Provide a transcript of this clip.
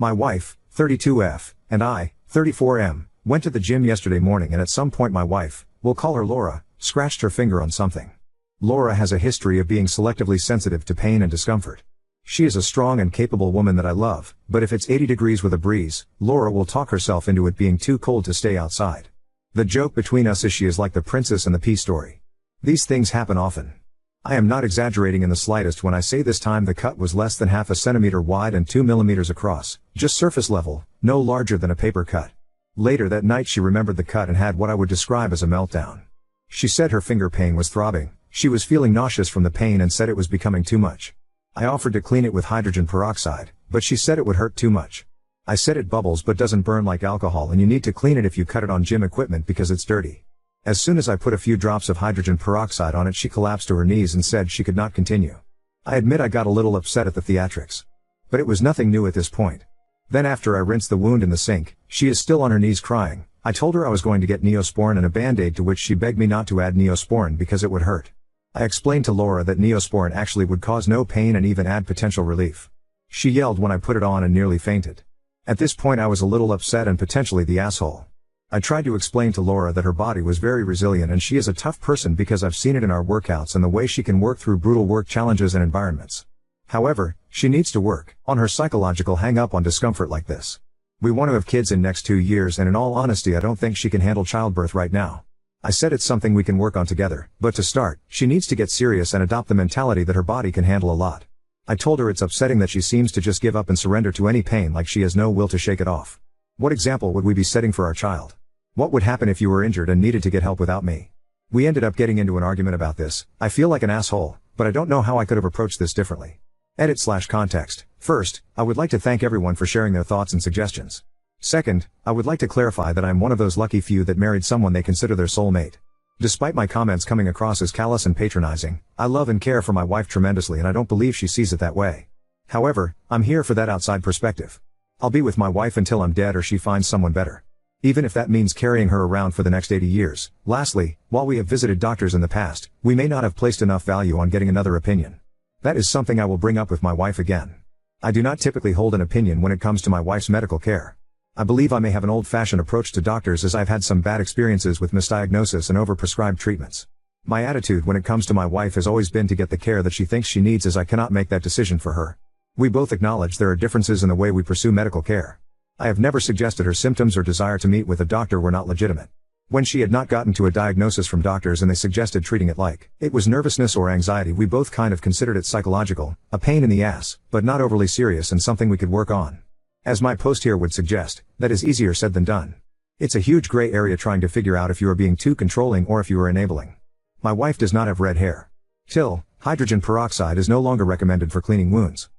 My wife, 32F, and I, 34M, went to the gym yesterday morning, and at some point my wife, we'll call her Laura, scratched her finger on something. Laura has a history of being selectively sensitive to pain and discomfort. She is a strong and capable woman that I love, but if it's 80 degrees with a breeze, Laura will talk herself into it being too cold to stay outside. The joke between us is she is like the princess in the pea story. These things happen often. I am not exaggerating in the slightest when I say this time the cut was less than half a centimeter wide and 2 millimeters across, just surface level, no larger than a paper cut. Later that night she remembered the cut and had what I would describe as a meltdown. She said her finger pain was throbbing, she was feeling nauseous from the pain and said it was becoming too much. I offered to clean it with hydrogen peroxide, but she said it would hurt too much. I said it bubbles but doesn't burn like alcohol and you need to clean it if you cut it on gym equipment because it's dirty. As soon as I put a few drops of hydrogen peroxide on it she collapsed to her knees and said she could not continue. I admit I got a little upset at the theatrics. But it was nothing new at this point. Then after I rinsed the wound in the sink, she is still on her knees crying. I told her I was going to get Neosporin and a Band-Aid, to which she begged me not to add Neosporin because it would hurt. I explained to Laura that Neosporin actually would cause no pain and even add potential relief. She yelled when I put it on and nearly fainted. At this point I was a little upset and potentially the asshole. I tried to explain to Laura that her body was very resilient and she is a tough person because I've seen it in our workouts and the way she can work through brutal work challenges and environments. However, she needs to work on her psychological hang-up on discomfort like this. We want to have kids in next 2 years and in all honesty I don't think she can handle childbirth right now. I said it's something we can work on together, but to start, she needs to get serious and adopt the mentality that her body can handle a lot. I told her it's upsetting that she seems to just give up and surrender to any pain like she has no will to shake it off. What example would we be setting for our child? What would happen if you were injured and needed to get help without me? We ended up getting into an argument about this. I feel like an asshole, but I don't know how I could have approached this differently. Edit/context. First, I would like to thank everyone for sharing their thoughts and suggestions. Second, I would like to clarify that I'm one of those lucky few that married someone they consider their soulmate. Despite my comments coming across as callous and patronizing, I love and care for my wife tremendously and I don't believe she sees it that way. However, I'm here for that outside perspective. I'll be with my wife until I'm dead or she finds someone better. Even if that means carrying her around for the next 80 years. Lastly, while we have visited doctors in the past, we may not have placed enough value on getting another opinion. That is something I will bring up with my wife again. I do not typically hold an opinion when it comes to my wife's medical care. I believe I may have an old-fashioned approach to doctors as I've had some bad experiences with misdiagnosis and overprescribed treatments. My attitude when it comes to my wife has always been to get the care that she thinks she needs, as I cannot make that decision for her. We both acknowledge there are differences in the way we pursue medical care. I have never suggested her symptoms or desire to meet with a doctor were not legitimate. When she had not gotten to a diagnosis from doctors and they suggested treating it like it was nervousness or anxiety, we both kind of considered it psychological, a pain in the ass, but not overly serious and something we could work on. As my post here would suggest, that is easier said than done. It's a huge gray area trying to figure out if you are being too controlling or if you are enabling. My wife does not have red hair. Hydrogen peroxide is no longer recommended for cleaning wounds.